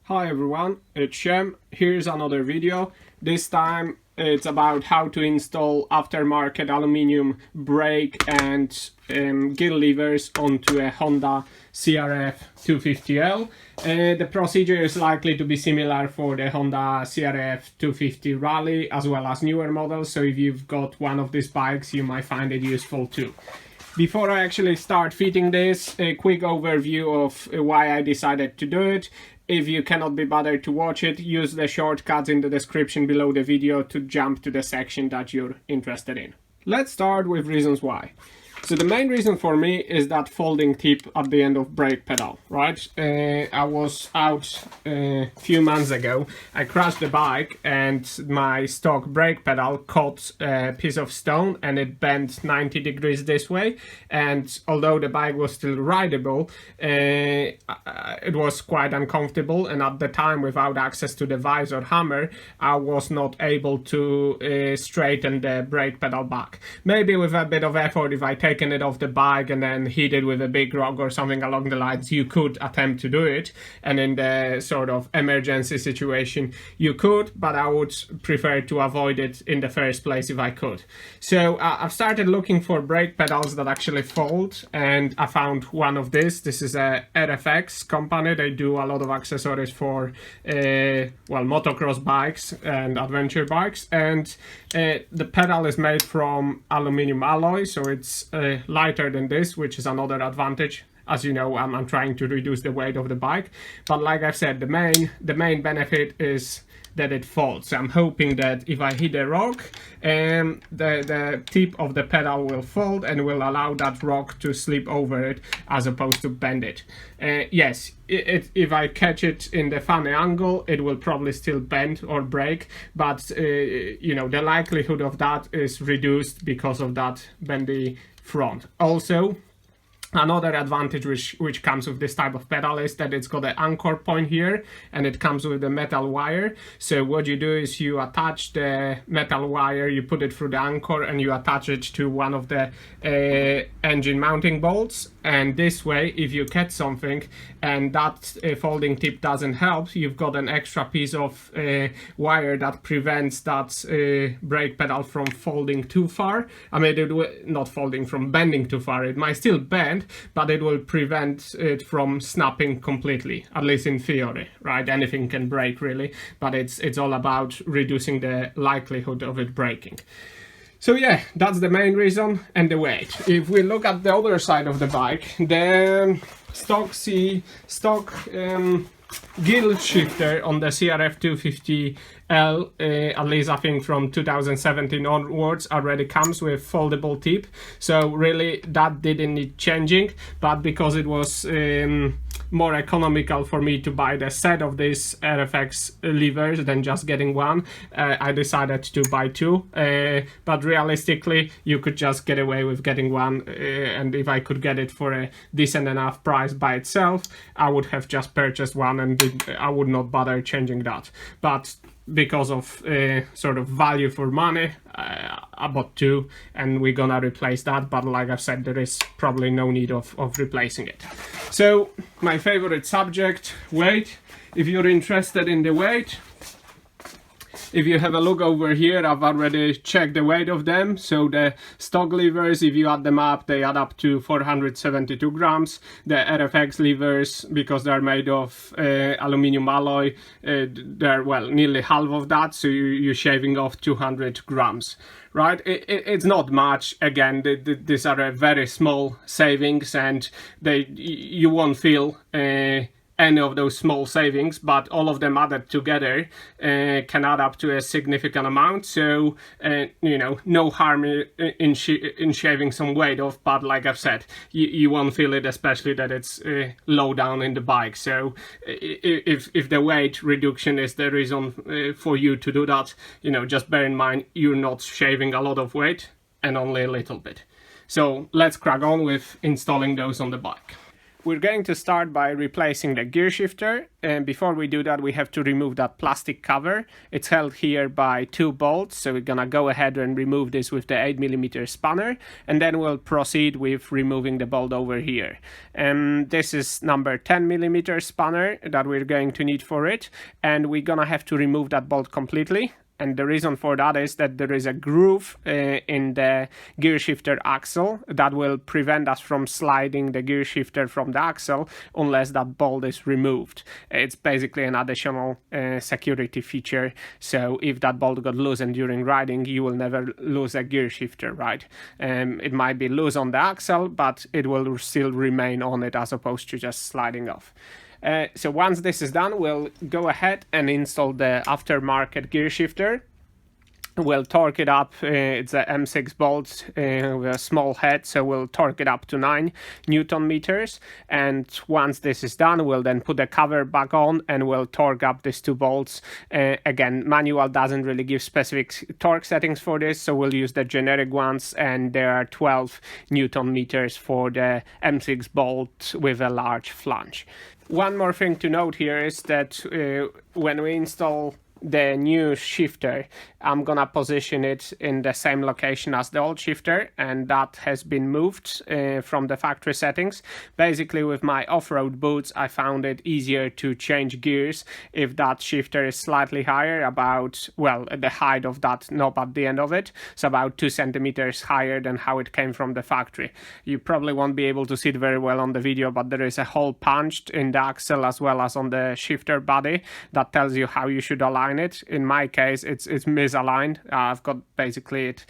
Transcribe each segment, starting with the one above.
Hi everyone, it's Shem. Here's another video. This time it's about how to install aftermarket aluminium brake and gear levers onto a Honda CRF250L. The procedure is likely to be similar for the Honda CRF250 Rally as well as newer models, so if you've got one of these bikes you might find it useful too. Before I actually start fitting this, a quick overview of why I decided to do it. If you cannot be bothered to watch it, use the shortcuts in the description below the video to jump to the section that you're interested in. Let's start with reasons why. So the main reason for me is that folding tip at the end of brake pedal, right? I was out a few months ago, I crashed the bike and my stock brake pedal caught a piece of stone and it bent 90 degrees this way, and although the bike was still rideable, it was quite uncomfortable, and at the time without access to the vise or hammer I was not able to straighten the brake pedal back. Maybe with a bit of effort, if I taken it off the bike and then hit it with a big rock or something along the lines, you could attempt to do it, and in the sort of emergency situation you could, but I would prefer to avoid it in the first place if I could. So I've started looking for brake pedals that actually fold, and I found one of this. This is a RFX company. They do a lot of accessories for motocross bikes and adventure bikes, and the pedal is made from aluminium alloy, so it's lighter than this, which is another advantage. As you know, I'm trying to reduce the weight of the bike, but like I've said, the main benefit is that it folds. So I'm hoping that if I hit a rock, the tip of the pedal will fold and will allow that rock to slip over it as opposed to bend it. Yes, if I catch it in the funny angle, it will probably still bend or break, but you know, the likelihood of that is reduced because of that bendy front. Also, another advantage which comes with this type of pedal is that it's got an anchor point here, and it comes with a metal wire. So what you do is you attach the metal wire, you put it through the anchor and you attach it to one of the engine mounting bolts, and this way if you catch something and that folding tip doesn't help, you've got an extra piece of wire that prevents that brake pedal from folding too far. I mean, it will not folding, from bending too far. It might still bend, but it will prevent it from snapping completely, at least in theory, right? Anything can break really, but it's all about reducing the likelihood of it breaking. So yeah, that's the main reason, and the weight. If we look at the other side of the bike, the stock gear shifter on the CRF250L, at least I think from 2017 onwards, already comes with foldable tip, so really that didn't need changing. But because it was more economical for me to buy the set of these RFX levers than just getting one, I decided to buy two, but realistically you could just get away with getting one, and if I could get it for a decent enough price by itself, I would have just purchased one and I would not bother changing that. But because of sort of value for money, I bought two, and we're gonna replace that, but like I said, there is probably no need of replacing it. So my favorite subject, weight. If you're interested in the weight, if you have a look over here, I've already checked the weight of them. So the stock levers, if you add them up, they add up to 472 grams. The RFX levers, because they're made of aluminium alloy, they're, well, nearly half of that, so you're shaving off 200 grams. Right, it's not much. Again, these are a very small savings, and you won't feel any of those small savings, but all of them added together can add up to a significant amount. So you know, no harm in shaving some weight off, but like I've said, you won't feel it, especially that it's low down in the bike. So if the weight reduction is the reason for you to do that, you know, just bear in mind you're not shaving a lot of weight and only a little bit. So let's crack on with installing those on the bike. We're going to start by replacing the gear shifter, and before we do that we have to remove that plastic cover. It's held here by 2 bolts, so we're gonna go ahead and remove this with the 8mm spanner, and then we'll proceed with removing the bolt over here. This is number 10mm spanner that we're going to need for it, and we're gonna have to remove that bolt completely. And the reason for that is that there is a groove in the gear shifter axle that will prevent us from sliding the gear shifter from the axle unless that bolt is removed. It's basically an additional security feature, so if that bolt got loosened during riding, you will never lose a gear shifter, right? It might be loose on the axle, but it will still remain on it as opposed to just sliding off. So once this is done, we'll go ahead and install the aftermarket gear shifter. We'll torque it up. It's a M6 bolt with a small head, so we'll torque it up to 9 Newton meters. And once this is done, we'll then put the cover back on and we'll torque up these 2 bolts. Again, manual doesn't really give specific torque settings for this, so we'll use the generic ones, and there are 12 Newton meters for the M6 bolt with a large flange. One more thing to note here is that when we install the new shifter, I'm gonna position it in the same location as the old shifter, and that has been moved from the factory settings. Basically, with my off-road boots, I found it easier to change gears if that shifter is slightly higher, about, well, the height of that knob at the end of it, so about 2 centimeters higher than how it came from the factory. You probably won't be able to see it very well on the video, but there is a hole punched in the axle as well as on the shifter body that tells you how you should align it. In my case, it's misaligned. I've got basically it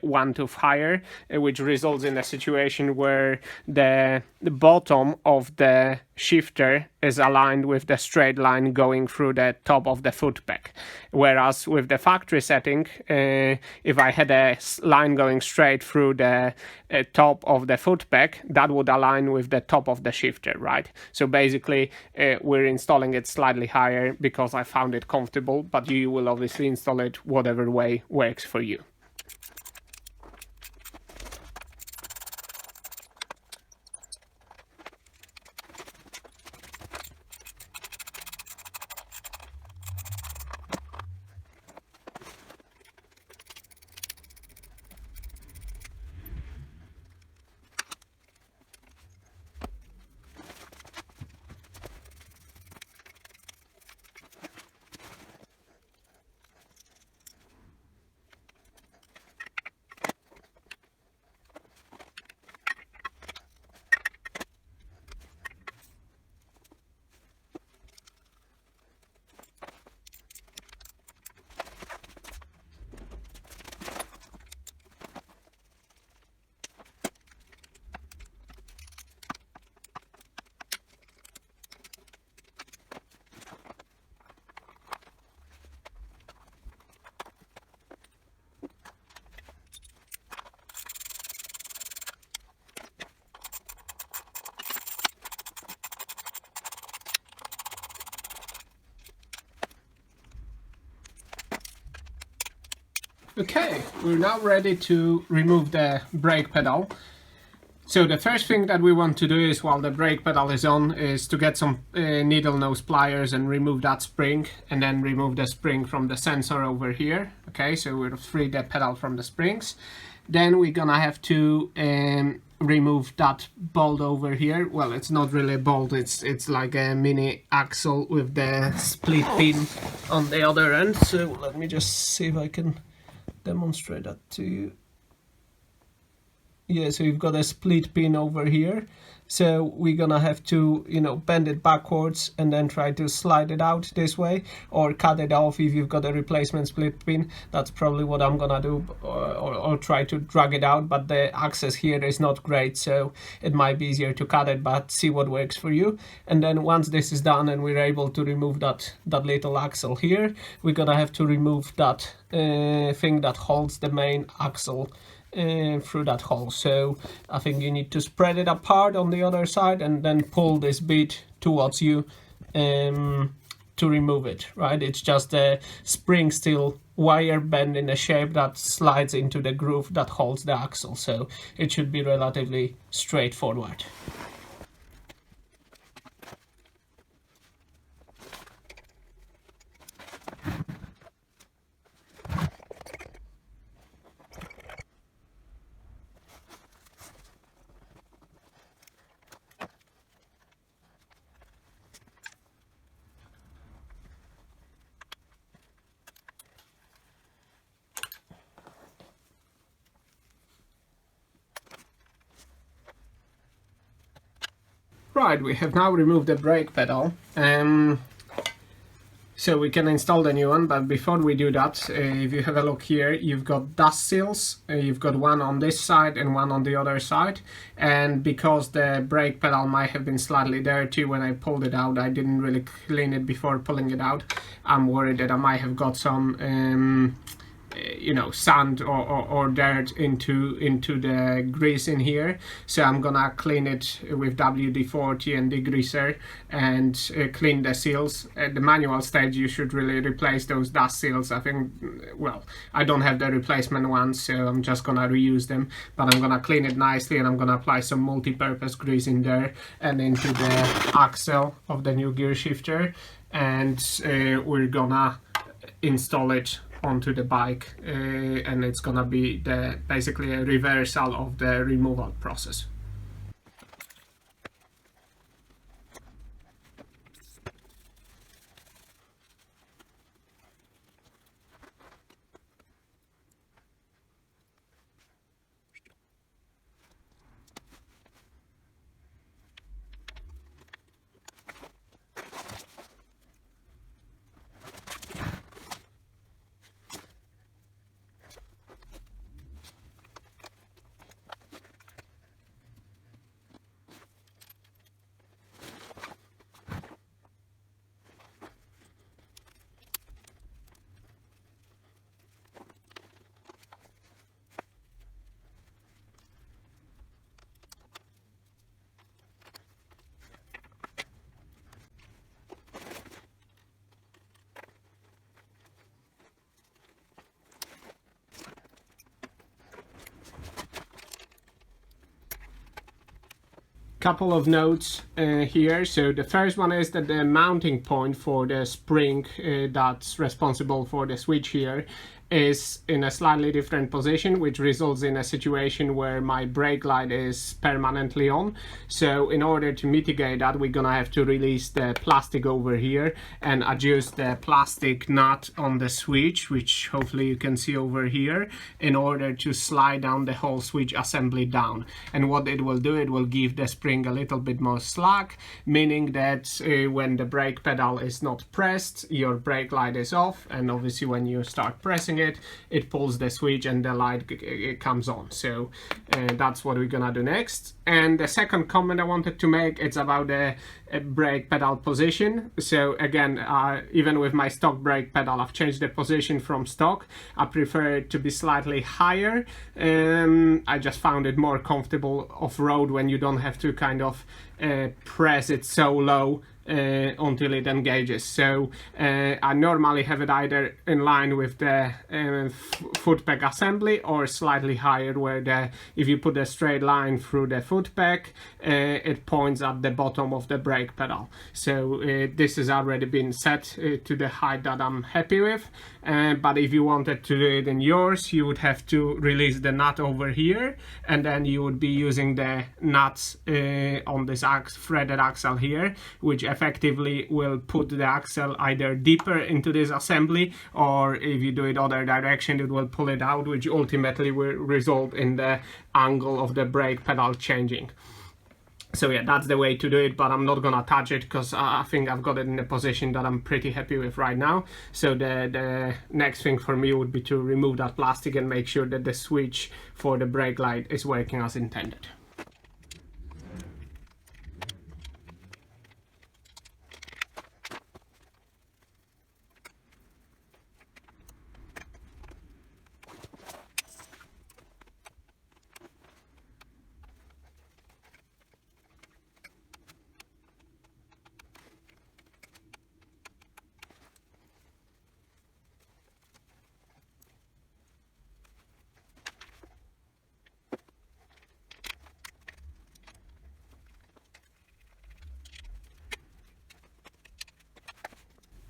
1 tooth higher, which results in a situation where the bottom of the shifter is aligned with the straight line going through the top of the foot peg. Whereas with the factory setting, if I had a line going straight through the top of the foot peg, that would align with the top of the shifter, right? So basically, we're installing it slightly higher because I found it comfortable, but you will obviously install it whatever way works for you. Okay, we're now ready to remove the brake pedal. So the first thing that we want to do is, while the brake pedal is on, is to get some needle nose pliers and remove that spring, and then remove the spring from the sensor over here. Okay, so we'll free the pedal from the springs. Then we're gonna have to remove that bolt over here. Well, it's not really a bolt, it's like a mini axle with the split pin on the other end. So let me just see if I can demonstrate that to you. Yeah, so you've got a split pin over here, so we're gonna have to, you know, bend it backwards and then try to slide it out this way, or cut it off if you've got a replacement split pin. That's probably what I'm gonna do, or try to drag it out, but the access here is not great, so it might be easier to cut it, but see what works for you. And then once this is done and we're able to remove that little axle here, we're gonna have to remove that thing that holds the main axle through that hole. So I think you need to spread it apart on the other side and then pull this bit towards you to remove it, right? It's just a spring steel wire bend in a shape that slides into the groove that holds the axle, so it should be relatively straightforward. Right, we have now removed the brake pedal. So we can install the new one, but before we do that, if you have a look here, you've got dust seals. You've got one on this side and one on the other side, and because the brake pedal might have been slightly dirty when I pulled it out, I didn't really clean it before pulling it out. I'm worried that I might have got some you know, sand or dirt into the grease in here, so I'm gonna clean it with WD-40 and degreaser and clean the seals. At the manual stage you should really replace those dust seals. I think, well, I don't have the replacement ones, so I'm just gonna reuse them, but I'm gonna clean it nicely and I'm gonna apply some multi-purpose grease in there and into the axle of the new gear shifter, and we're gonna install it onto the bike, and it's gonna be basically a reversal of the removal process. Couple of notes here. So the first one is that the mounting point for the spring that's responsible for the switch here is in a slightly different position, which results in a situation where my brake light is permanently on. So in order to mitigate that, we're gonna have to release the plastic over here and adjust the plastic nut on the switch, which hopefully you can see over here, in order to slide down the whole switch assembly down. And what it will do, it will give the spring a little bit more slack, meaning that when the brake pedal is not pressed, your brake light is off, and obviously when you start pressing it pulls the switch and the light it comes on. So that's what we're gonna do next. And the second comment I wanted to make, it's about the brake pedal position. So again, even with my stock brake pedal, I've changed the position from stock. I prefer it to be slightly higher. I just found it more comfortable off-road when you don't have to kind of press it so low until it engages. So I normally have it either in line with the foot peg assembly or slightly higher, where if you put a straight line through the foot peg, it points at the bottom of the brake pedal. So this has already been set to the height that I'm happy with. But if you wanted to do it in yours, you would have to release the nut over here, and then you would be using the nuts on this threaded axle here, which effectively will put the axle either deeper into this assembly, or if you do it other direction, it will pull it out, which ultimately will result in the angle of the brake pedal changing. So yeah, that's the way to do it, but I'm not gonna touch it because I think I've got it in a position that I'm pretty happy with right now. So the next thing for me would be to remove that plastic and make sure that the switch for the brake light is working as intended.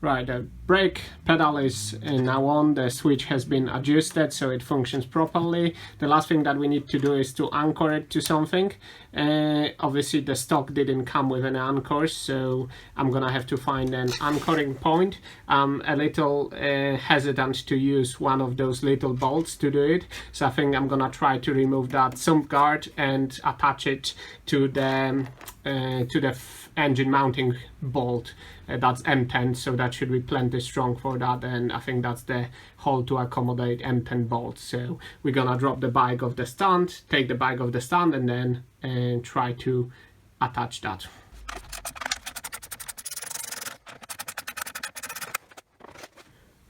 Right, the brake pedal is now on, the switch has been adjusted so it functions properly. The last thing that we need to do is to anchor it to something. Obviously the stock didn't come with any anchors, so I'm gonna have to find an anchoring point. I'm a little hesitant to use one of those little bolts to do it, so I think I'm gonna try to remove that sump guard and attach it to the engine mounting bolt. That's M10, so that should be plenty strong for that, and I think that's the hole to accommodate M10 bolts. So we're gonna drop the bike off the stand, take the bike off the stand, and then try to attach that.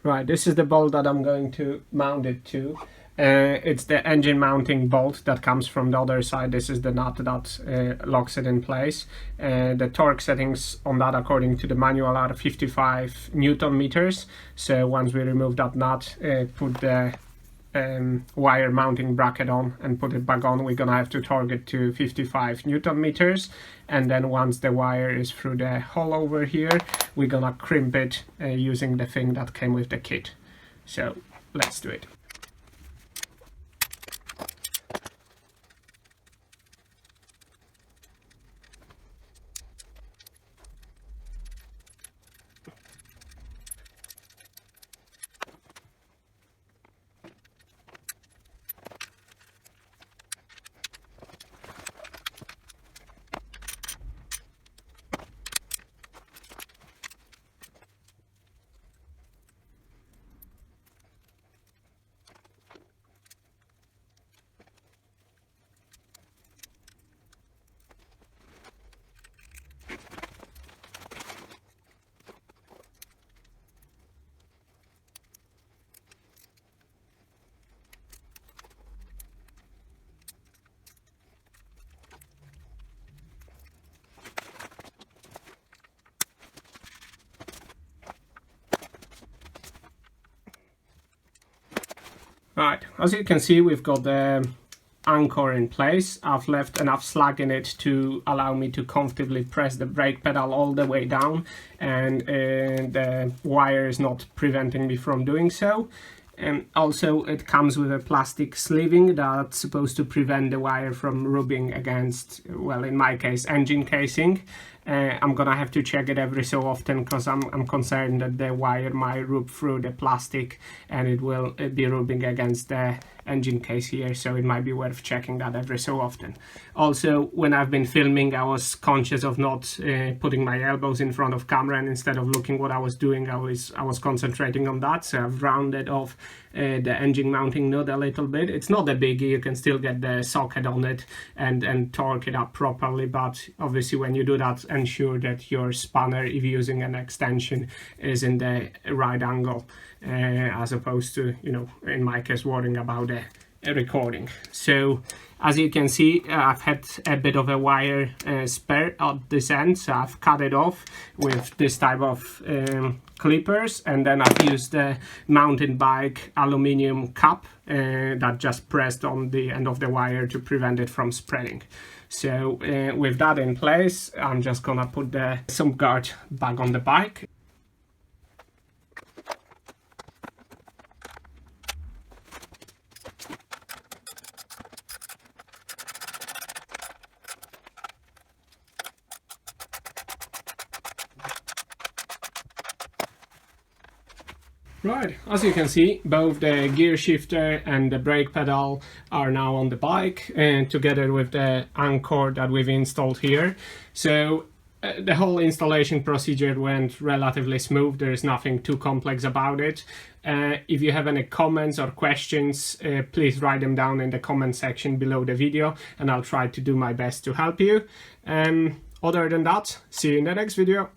Right, this is the bolt that I'm going to mount it to. It's the engine mounting bolt that comes from the other side. This is the nut that locks it in place. The torque settings on that according to the manual are 55 Newton meters. So once we remove that nut, put the wire mounting bracket on and put it back on, we're gonna have to torque it to 55 Newton meters. And then once the wire is through the hole over here, we're gonna crimp it using the thing that came with the kit. So let's do it. Right, as you can see, we've got the anchor in place. I've left enough slack in it to allow me to comfortably press the brake pedal all the way down, and the wire is not preventing me from doing so. And also it comes with a plastic sleeving that's supposed to prevent the wire from rubbing against, well, in my case, engine casing. I'm gonna have to check it every so often because I'm concerned that the wire might rub through the plastic and it will be rubbing against the engine case here, so it might be worth checking that every so often. Also, when I've been filming, I was conscious of not putting my elbows in front of camera, and instead of looking what I was doing, I was concentrating on that. So I've rounded off the engine mounting nut a little bit. It's not a biggie, you can still get the socket on it and torque it up properly, but obviously when you do that, ensure that your spanner, if you're using an extension, is in the right angle, as opposed to, you know, in my case, worrying about the recording. So as you can see, I've had a bit of a wire spare at this end, so I've cut it off with this type of clippers, and then I've used the mountain bike aluminium cap that just pressed on the end of the wire to prevent it from spreading. So with that in place, I'm just gonna put the sump guard back on the bike. Right, as you can see, both the gear shifter and the brake pedal are now on the bike, and together with the anchor that we've installed here. So the whole installation procedure went relatively smooth. There is nothing too complex about it. If you have any comments or questions, please write them down in the comment section below the video, and I'll try to do my best to help you. Other than that, see you in the next video.